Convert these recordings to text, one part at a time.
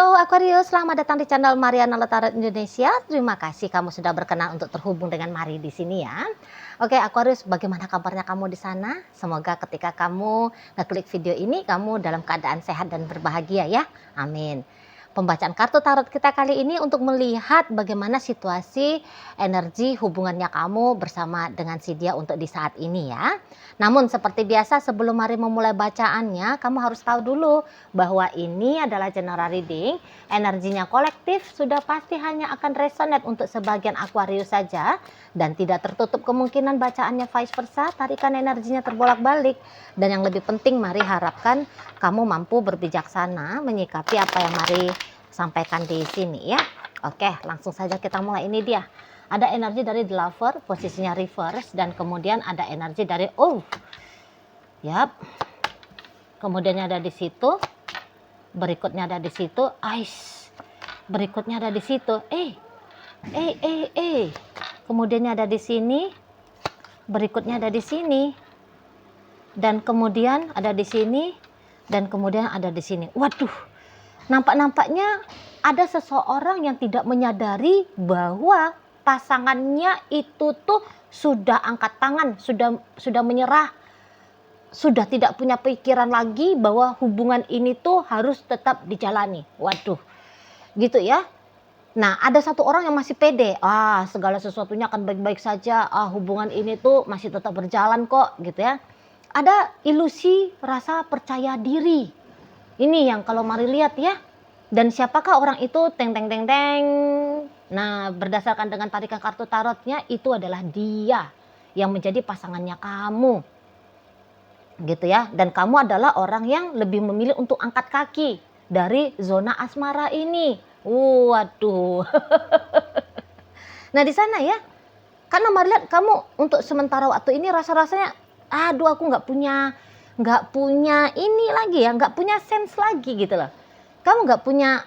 Halo Aquarius, selamat datang di channel Mariana Letarat Indonesia. Terima kasih kamu sudah berkenan untuk terhubung dengan Mari di sini ya. Oke Aquarius, bagaimana kabarnya kamu di sana? Semoga ketika kamu ngeklik video ini, kamu dalam keadaan sehat dan berbahagia ya. Amin. Pembacaan kartu tarot kita kali ini untuk melihat bagaimana situasi energi hubungannya kamu bersama dengan si dia untuk di saat ini ya. Namun seperti biasa sebelum Mari memulai bacaannya, kamu harus tahu dulu bahwa ini adalah general reading. Energinya kolektif, sudah pasti hanya akan resonate untuk sebagian Aquarius saja dan tidak tertutup kemungkinan bacaannya vice versa, tarikan energinya terbolak-balik. Dan yang lebih penting, Mari harapkan kamu mampu berbijaksana menyikapi apa yang Mari sampaikan di sini ya. Oke, langsung saja kita mulai. Ini dia. Ada energi dari The Lover, posisinya reverse, dan kemudian ada energi dari yap. Kemudian ada di situ. Berikutnya ada di situ. Berikutnya ada di situ. Kemudiannya ada di sini. Berikutnya ada di sini. Dan kemudian ada di sini. Dan kemudian ada di sini. Waduh. Nampaknya ada seseorang yang tidak menyadari bahwa pasangannya itu tuh sudah angkat tangan, sudah menyerah, sudah tidak punya pikiran lagi bahwa hubungan ini tuh harus tetap dijalani. Waduh, gitu ya. Nah, ada satu orang yang masih pede. Segala sesuatunya akan baik-baik saja. Hubungan ini tuh masih tetap berjalan kok, gitu ya. Ada ilusi rasa percaya diri. Ini yang kalau Mari lihat ya. Dan siapakah orang itu? Teng teng teng teng. Nah, berdasarkan dengan tarikan kartu tarotnya, itu adalah dia yang menjadi pasangannya kamu. Gitu ya. Dan kamu adalah orang yang lebih memilih untuk angkat kaki dari zona asmara ini. Waduh. Nah, di sana ya. Karena Mari lihat kamu untuk sementara waktu ini rasa-rasanya aku nggak punya ini lagi ya, nggak punya sense lagi gitu loh. Kamu nggak punya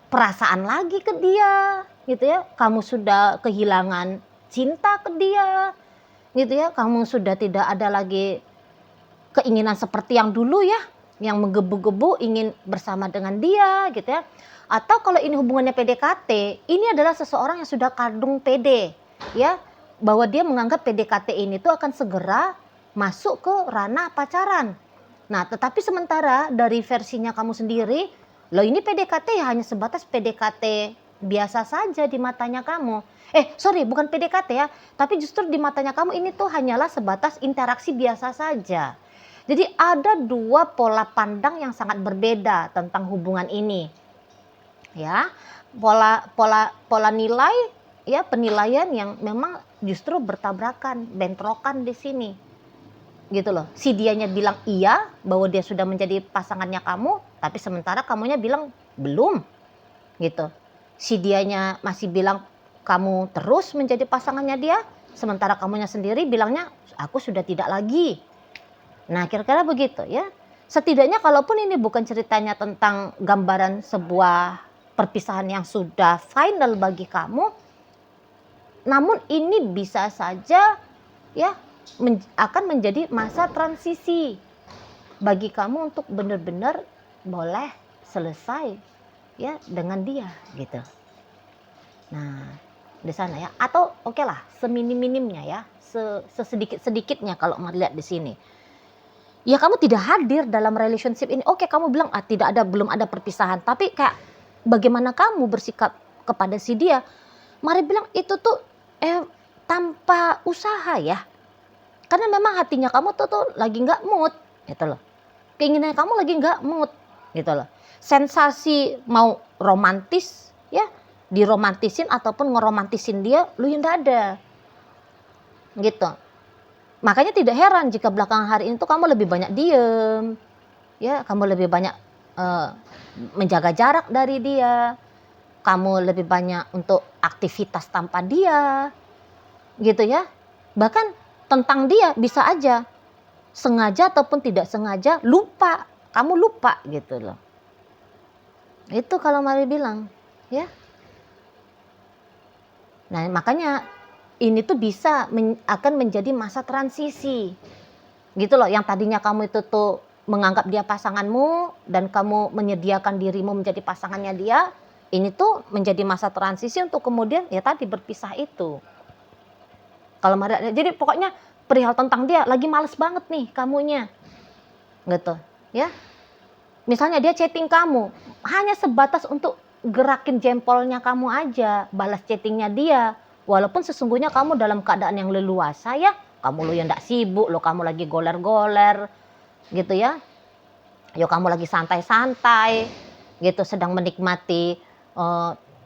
perasaan lagi ke dia, gitu ya. Kamu sudah kehilangan cinta ke dia, gitu ya. Kamu sudah tidak ada lagi keinginan seperti yang dulu ya, yang menggebu-gebu ingin bersama dengan dia, gitu ya. Atau kalau ini hubungannya PDKT, ini adalah seseorang yang sudah kadung PD, ya, bahwa dia menganggap PDKT ini tuh akan segera masuk ke ranah pacaran. Nah, tetapi sementara dari versinya kamu sendiri, ini PDKT ya hanya sebatas PDKT biasa saja di matanya kamu. Bukan PDKT ya, tapi justru di matanya kamu ini tuh hanyalah sebatas interaksi biasa saja. Jadi ada dua pola pandang yang sangat berbeda tentang hubungan ini. Ya, pola nilai ya, penilaian yang memang justru bertabrakan, bentrokan di sini. Gitu loh. Si dianya bilang iya bahwa dia sudah menjadi pasangannya kamu, tapi sementara kamunya bilang belum. Gitu. Si dianya masih bilang kamu terus menjadi pasangannya dia, sementara kamunya sendiri bilangnya aku sudah tidak lagi. Nah, kira-kira begitu ya. Setidaknya kalaupun ini bukan ceritanya tentang gambaran sebuah perpisahan yang sudah final bagi kamu, namun ini bisa saja ya akan menjadi masa transisi bagi kamu untuk benar-benar boleh selesai ya dengan dia gitu. Nah, di sana ya, atau lah seminim-minimnya ya, sesedikit-sedikitnya kalau Mari lihat di sini. Ya kamu tidak hadir dalam relationship ini. Kamu bilang belum ada perpisahan, tapi kayak bagaimana kamu bersikap kepada si dia? Mari bilang itu tuh tanpa usaha ya. Karena memang hatinya kamu tuh lagi nggak mood, gitu loh. Keinginan kamu lagi nggak mood, gitu loh. Sensasi mau romantis, ya, diromantisin ataupun ngeromantisin dia, yang nggak ada, gitu. Makanya tidak heran jika belakangan hari ini tuh kamu lebih banyak diem, ya, kamu lebih banyak menjaga jarak dari dia, kamu lebih banyak untuk aktivitas tanpa dia, gitu ya. Bahkan tentang dia bisa aja sengaja ataupun tidak sengaja kamu lupa gitu loh. Itu kalau Mari bilang ya. Nah, makanya ini tuh bisa akan menjadi masa transisi gitu loh. Yang tadinya kamu itu tuh menganggap dia pasanganmu dan kamu menyediakan dirimu menjadi pasangannya dia, ini tuh menjadi masa transisi untuk kemudian ya tadi berpisah itu. Kalau jadi pokoknya perihal tentang dia lagi males banget nih kamunya, gitu ya. Misalnya dia chatting kamu hanya sebatas untuk gerakin jempolnya kamu aja, balas chattingnya dia, walaupun sesungguhnya kamu dalam keadaan yang leluasa ya, kamu lo yang nggak sibuk, lo kamu lagi goler-goler gitu ya, yo kamu lagi santai-santai gitu, sedang menikmati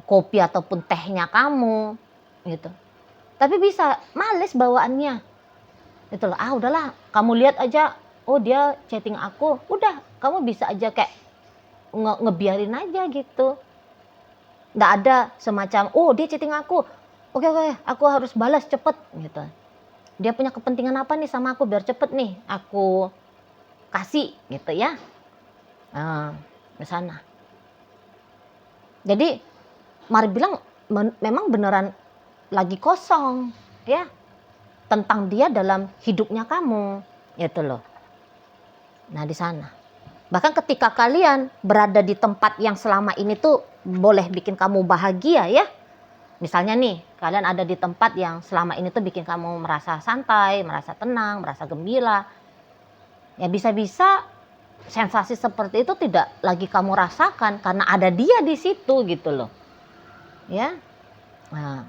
kopi ataupun tehnya kamu gitu, tapi bisa males bawaannya itu loh. Udahlah kamu lihat aja, oh dia chatting aku, udah kamu bisa aja kayak ngebiarin aja gitu, nggak ada semacam oh dia chatting aku, oke aku harus balas cepet gitu, dia punya kepentingan apa nih sama aku biar cepet nih aku kasih gitu ya. Di sana. Jadi mari bilang memang beneran lagi kosong ya tentang dia dalam hidupnya kamu gitu loh. Nah di sana. Bahkan ketika kalian berada di tempat yang selama ini tuh boleh bikin kamu bahagia ya. Misalnya nih, kalian ada di tempat yang selama ini tuh bikin kamu merasa santai, merasa tenang, merasa gembira. Ya bisa-bisa sensasi seperti itu tidak lagi kamu rasakan karena ada dia di situ gitu loh. Ya. Nah,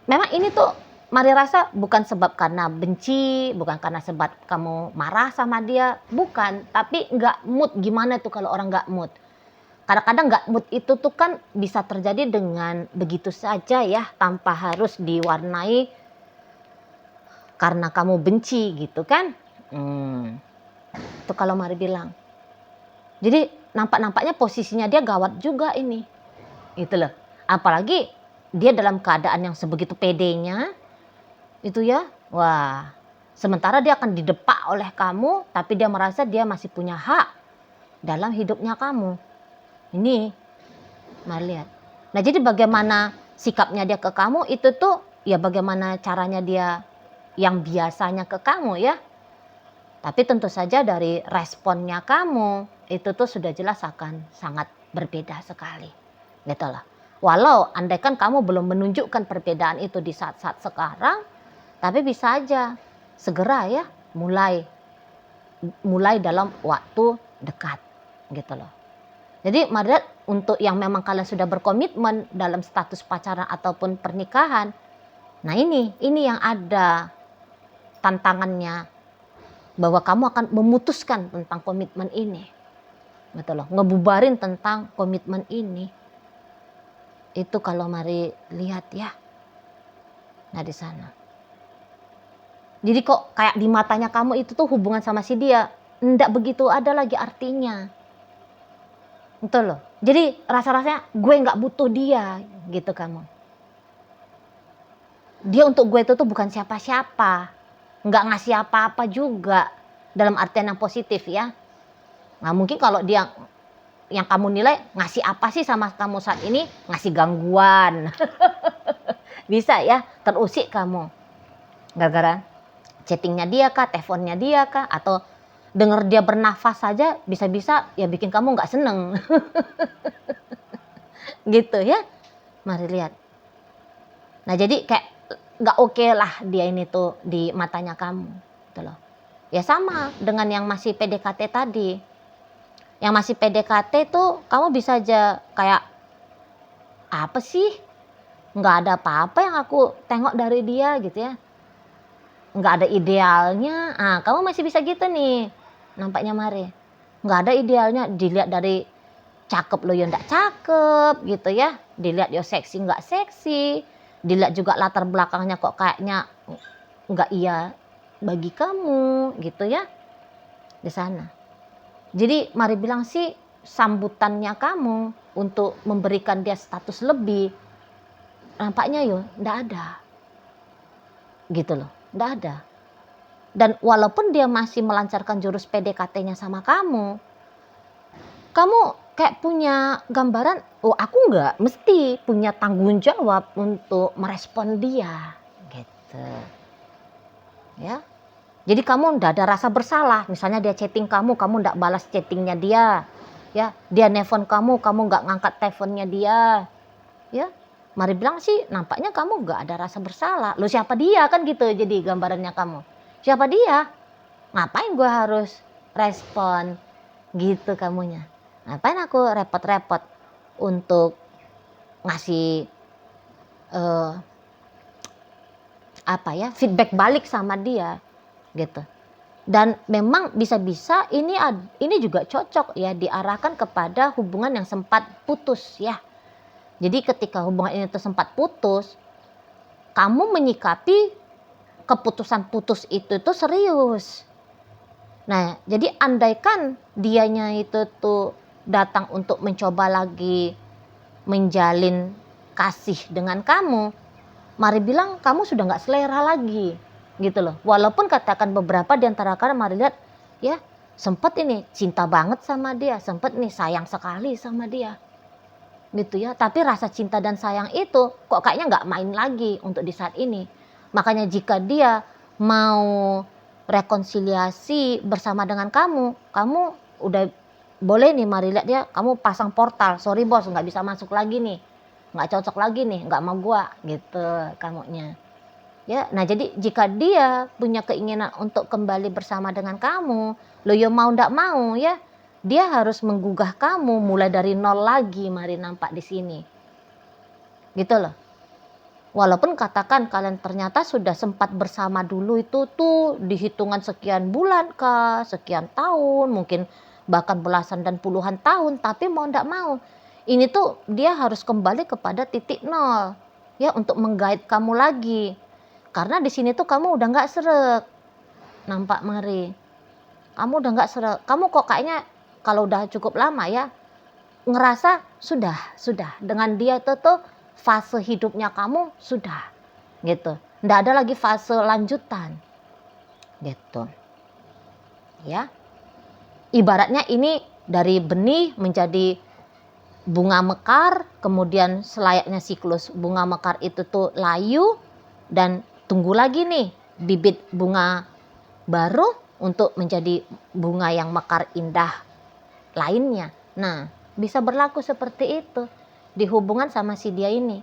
memang ini tuh mari rasa bukan sebab karena benci, bukan karena sebab kamu marah sama dia, bukan, tapi nggak mood. Gimana tuh kalau orang nggak mood? Kadang-kadang nggak mood itu tuh kan bisa terjadi dengan begitu saja ya, tanpa harus diwarnai karena kamu benci gitu kan. Itu kalau mari bilang. Jadi nampaknya posisinya dia gawat juga ini. Gitu loh. Apalagi dia dalam keadaan yang sebegitu pedenya itu ya. Wah, sementara dia akan didepak oleh kamu, tapi dia merasa dia masih punya hak dalam hidupnya kamu. Ini mari lihat. Nah, jadi bagaimana sikapnya dia ke kamu itu tuh ya bagaimana caranya dia yang biasanya ke kamu ya. Tapi tentu saja dari responnya kamu itu tuh sudah jelas akan sangat berbeda sekali. Gitu loh. Walau andaikan kamu belum menunjukkan perbedaan itu di saat-saat sekarang, tapi bisa aja segera ya mulai dalam waktu dekat gitu loh. Jadi mari untuk yang memang kalian sudah berkomitmen dalam status pacaran ataupun pernikahan, nah ini yang ada tantangannya, bahwa kamu akan memutuskan tentang komitmen ini, betul loh, ngebubarin tentang komitmen ini. Itu kalau mari lihat ya. Nah di sana. Jadi kok kayak di matanya kamu itu tuh hubungan sama si dia ndak begitu ada lagi artinya. Betul loh. Jadi rasa-rasanya gue nggak butuh dia gitu kamu. Dia untuk gue itu tuh bukan siapa-siapa, nggak ngasih apa-apa juga dalam artian yang positif ya. Nah mungkin kalau dia yang kamu nilai ngasih apa sih sama kamu saat ini, ngasih gangguan. Bisa ya terusik kamu gara-gara chattingnya dia kah, teleponnya dia kah, atau denger dia bernafas saja bisa-bisa ya bikin kamu nggak seneng. Gitu ya. Mari lihat. Nah jadi kayak nggak oke lah dia ini tuh di matanya kamu gitu loh. Ya sama dengan yang masih PDKT tadi. Yang masih PDKT tuh kamu bisa aja kayak apa sih, nggak ada apa-apa yang aku tengok dari dia gitu ya, nggak ada idealnya. Kamu masih bisa gitu nih nampaknya mari, nggak ada idealnya, dilihat dari cakep lo ya nggak cakep gitu ya, dilihat yo seksi nggak seksi, dilihat juga latar belakangnya kok kayaknya nggak iya bagi kamu gitu ya di sana. Jadi mari bilang sih sambutannya kamu untuk memberikan dia status lebih, nampaknya yo ndak ada gitu loh, ndak ada. Dan walaupun dia masih melancarkan jurus PDKT-nya sama kamu kayak punya gambaran, oh aku nggak mesti punya tanggung jawab untuk merespon dia gitu ya. Jadi kamu ndak ada rasa bersalah. Misalnya dia chatting kamu ndak balas chattingnya dia. Ya, dia nelfon kamu nggak ngangkat teleponnya dia. Ya, Mari bilang sih nampaknya kamu nggak ada rasa bersalah. Loh siapa dia kan gitu jadi gambarannya kamu. Siapa dia? Ngapain gue harus respon gitu kamunya. Ngapain aku repot-repot untuk ngasih feedback balik sama dia gitu. Dan memang bisa-bisa ini juga cocok ya diarahkan kepada hubungan yang sempat putus ya. Jadi ketika hubungan ini tuh sempat putus, kamu menyikapi keputusan putus itu tuh serius. Nah, jadi andaikan dianya itu tuh datang untuk mencoba lagi menjalin kasih dengan kamu, Mari bilang kamu sudah nggak selera lagi gitu loh. Walaupun katakan beberapa di antara kalian Mari lihat ya sempet ini cinta banget sama dia, sempet nih sayang sekali sama dia gitu ya. Tapi rasa cinta dan sayang itu kok kayaknya nggak main lagi untuk di saat ini. Makanya jika dia mau rekonsiliasi bersama dengan kamu udah boleh nih Mari lihat dia, kamu pasang portal, sorry bos nggak bisa masuk lagi nih, nggak cocok lagi nih, nggak mau gua gitu kamunya. Ya, nah jadi jika dia punya keinginan untuk kembali bersama dengan kamu, lo ya mau ndak mau ya, dia harus menggugah kamu mulai dari nol lagi. Mari nampak di sini, gitu loh. Walaupun katakan kalian ternyata sudah sempat bersama dulu itu tuh di hitungan sekian bulan kah, sekian tahun, mungkin bahkan belasan dan puluhan tahun, tapi mau ndak mau, ini tuh dia harus kembali kepada titik nol ya untuk menggait kamu lagi. Karena di sini tuh kamu udah nggak sreg, nampak Mari. Kamu udah nggak sreg. Kamu kok kayaknya kalau udah cukup lama ya ngerasa sudah dengan dia tuh fase hidupnya kamu sudah gitu. Nggak ada lagi fase lanjutan gitu. Ya. Ibaratnya ini dari benih menjadi bunga mekar, kemudian selayaknya siklus bunga mekar itu tuh layu dan tunggu lagi nih bibit bunga baru untuk menjadi bunga yang mekar indah lainnya. Nah, bisa berlaku seperti itu di hubungan sama si dia ini.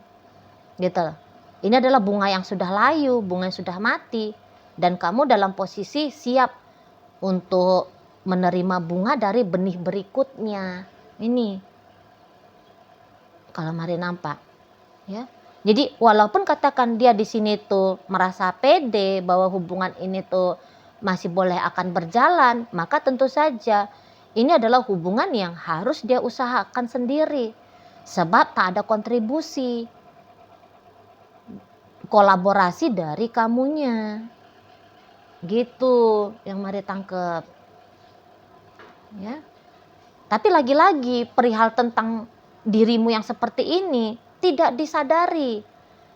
Gitu loh. Ini adalah bunga yang sudah layu, bunga yang sudah mati, dan kamu dalam posisi siap untuk menerima bunga dari benih berikutnya. Ini kalau Mari nampak ya. Jadi walaupun katakan dia di sini tuh merasa pede bahwa hubungan ini tuh masih boleh akan berjalan, maka tentu saja ini adalah hubungan yang harus dia usahakan sendiri. Sebab tak ada kontribusi, kolaborasi dari kamunya. Gitu yang Mari tangkep. Ya. Tapi lagi-lagi perihal tentang dirimu yang seperti ini tidak disadari,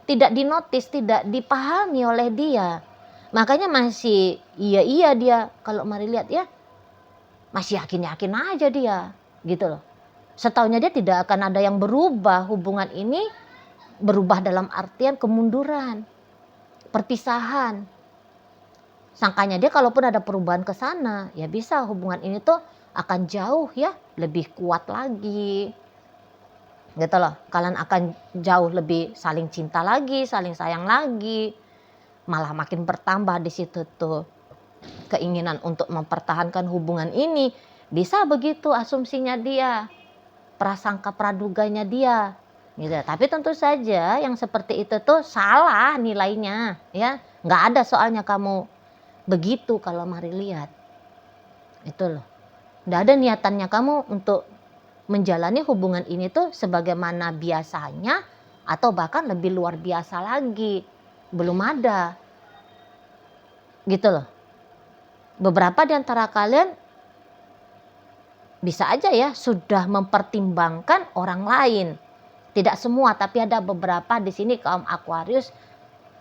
tidak dinotis, tidak dipahami oleh dia. Makanya masih iya dia kalau Mari lihat ya, masih yakin-yakin aja dia gitu loh. Setaunya dia tidak akan ada yang berubah, hubungan ini berubah dalam artian kemunduran, perpisahan. Sangkanya dia kalaupun ada perubahan ke sana, ya bisa hubungan ini tuh akan jauh ya, lebih kuat lagi. Gitu loh, kalian akan jauh lebih saling cinta lagi, saling sayang lagi, malah makin bertambah di situ tuh keinginan untuk mempertahankan hubungan ini. Bisa begitu asumsinya dia, prasangka praduganya dia gitu. Tapi tentu saja yang seperti itu tuh salah nilainya ya, nggak ada soalnya kamu begitu kalau Mari lihat itu loh, nggak ada niatannya kamu untuk menjalani hubungan ini tuh sebagaimana biasanya atau bahkan lebih luar biasa lagi, belum ada gitu loh. Beberapa di antara kalian bisa aja ya sudah mempertimbangkan orang lain, tidak semua tapi ada beberapa di sini kaum Aquarius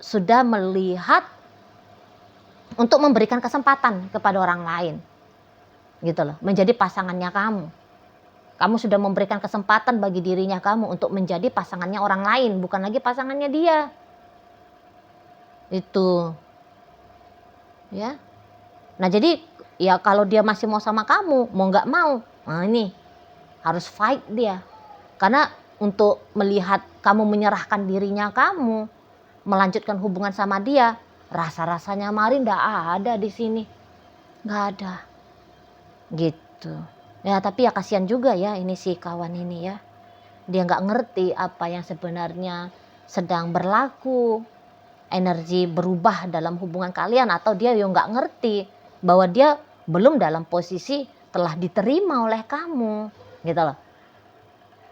sudah melihat untuk memberikan kesempatan kepada orang lain gitu loh, menjadi pasangannya kamu. Kamu sudah memberikan kesempatan bagi dirinya kamu untuk menjadi pasangannya orang lain, bukan lagi pasangannya dia. Itu. Ya. Nah jadi ya kalau dia masih mau sama kamu, mau nggak mau, nah ini harus fight dia. Karena untuk melihat kamu menyerahkan dirinya kamu, melanjutkan hubungan sama dia, rasa-rasanya Mari nggak ada di sini. Nggak ada. Gitu. Ya tapi ya kasihan juga ya ini si kawan ini ya. Dia nggak ngerti apa yang sebenarnya sedang berlaku. Energi berubah dalam hubungan kalian, atau dia yang nggak ngerti bahwa dia belum dalam posisi telah diterima oleh kamu gitu loh.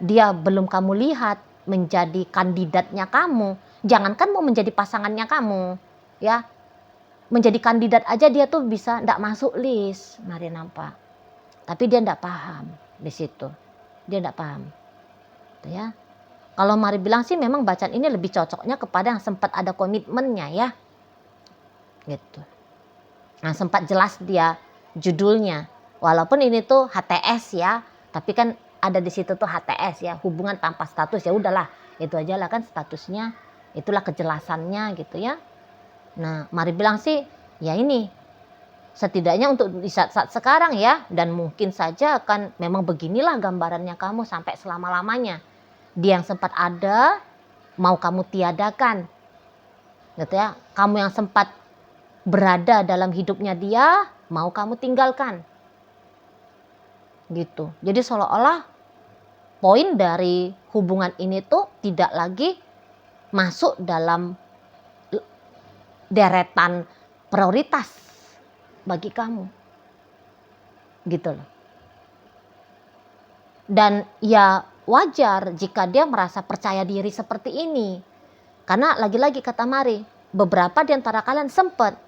Dia belum kamu lihat menjadi kandidatnya kamu, jangankan mau menjadi pasangannya kamu ya, menjadi kandidat aja dia tuh bisa nggak masuk list. Mari nampak, tapi dia nggak paham di situ, dia nggak paham gitu ya. Kalau Mari bilang sih memang bacaan ini lebih cocoknya kepada yang sempat ada komitmennya ya. Gitu. Nah sempat jelas dia judulnya. Walaupun ini tuh HTS ya, tapi kan ada di situ tuh HTS ya, hubungan tanpa status, ya udahlah. Itu aja lah kan statusnya, itulah kejelasannya gitu ya. Nah Mari bilang sih ya ini setidaknya untuk di saat-saat sekarang ya, dan mungkin saja akan memang beginilah gambarannya kamu sampai selama-lamanya. Dia yang sempat ada mau kamu tiadakan gitu ya. Kamu yang sempat berada dalam hidupnya dia mau kamu tinggalkan gitu. Jadi seolah-olah poin dari hubungan ini tuh tidak lagi masuk dalam deretan prioritas bagi kamu gitu loh. Dan ya wajar jika dia merasa percaya diri seperti ini. Karena lagi-lagi kata Mari, beberapa di antara kalian sempat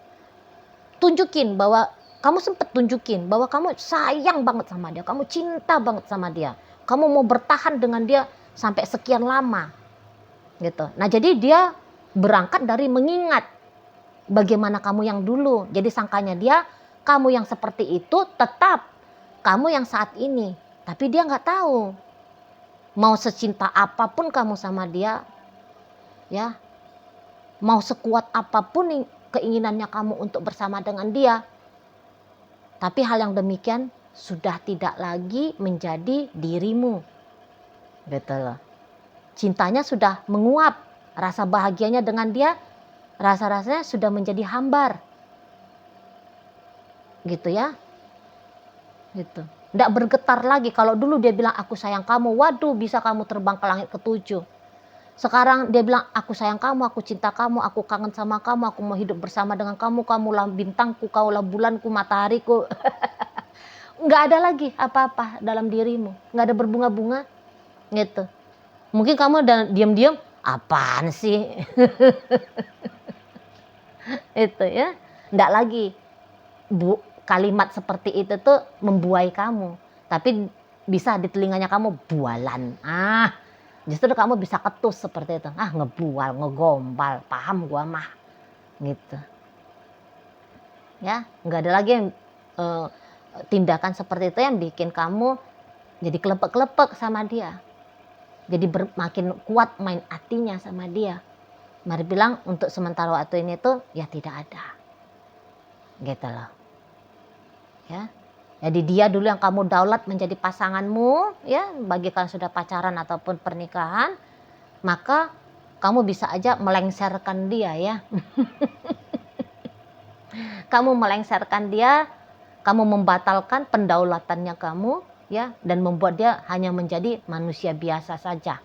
tunjukin bahwa kamu sayang banget sama dia, kamu cinta banget sama dia, kamu mau bertahan dengan dia sampai sekian lama gitu. Nah jadi dia berangkat dari mengingat bagaimana kamu yang dulu. Jadi sangkanya dia kamu yang seperti itu tetap kamu yang saat ini. Tapi dia nggak tahu mau secinta apapun kamu sama dia ya, mau sekuat apapun keinginannya kamu untuk bersama dengan dia, tapi hal yang demikian sudah tidak lagi menjadi dirimu gitu loh. Cintanya sudah menguap, rasa bahagianya dengan dia rasa-rasanya sudah menjadi hambar gitu ya, gitu. Nggak bergetar lagi. Kalau dulu dia bilang aku sayang kamu, waduh bisa kamu terbang ke langit ketujuh. Sekarang dia bilang aku sayang kamu, aku cinta kamu, aku kangen sama kamu, aku mau hidup bersama dengan kamu, kamulah bintangku, kaulah bulanku, matahariku. Nggak ada lagi apa-apa dalam dirimu, nggak ada berbunga-bunga gitu. Mungkin kamu dan diam-diam apaan sih itu ya, nggak lagi kalimat seperti itu tuh membuai kamu, tapi bisa di telinganya kamu bualan. Justru kamu bisa ketus seperti itu. Ngebual, ngegombal, paham gua mah. Gitu. Ya, nggak ada lagi yang tindakan seperti itu yang bikin kamu jadi kelepek-kelepek sama dia. Jadi makin kuat main hatinya sama dia. Mari bilang untuk sementara waktu ini tuh ya tidak ada. Gitu loh. Ya. Jadi dia dulu yang kamu daulat menjadi pasanganmu ya, bagi kalian sudah pacaran ataupun pernikahan, maka kamu bisa aja melengsarkan dia ya. Kamu melengsarkan dia, kamu membatalkan pendaulatannya kamu ya, dan membuat dia hanya menjadi manusia biasa saja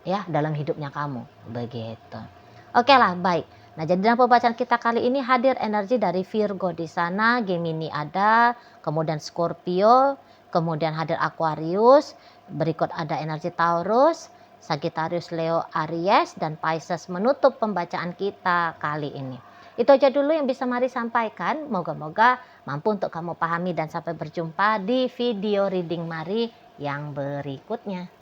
ya dalam hidupnya kamu. Begitu. Oke lah, baik. Nah, jadi dalam pembacaan kita kali ini hadir energi dari Virgo di sana, Gemini ada, kemudian Scorpio, kemudian hadir Aquarius, berikut ada energi Taurus, Sagittarius, Leo, Aries, dan Pisces menutup pembacaan kita kali ini. Itu aja dulu yang bisa Mari sampaikan. Moga-moga mampu untuk kamu pahami, dan sampai berjumpa di video reading Mari yang berikutnya.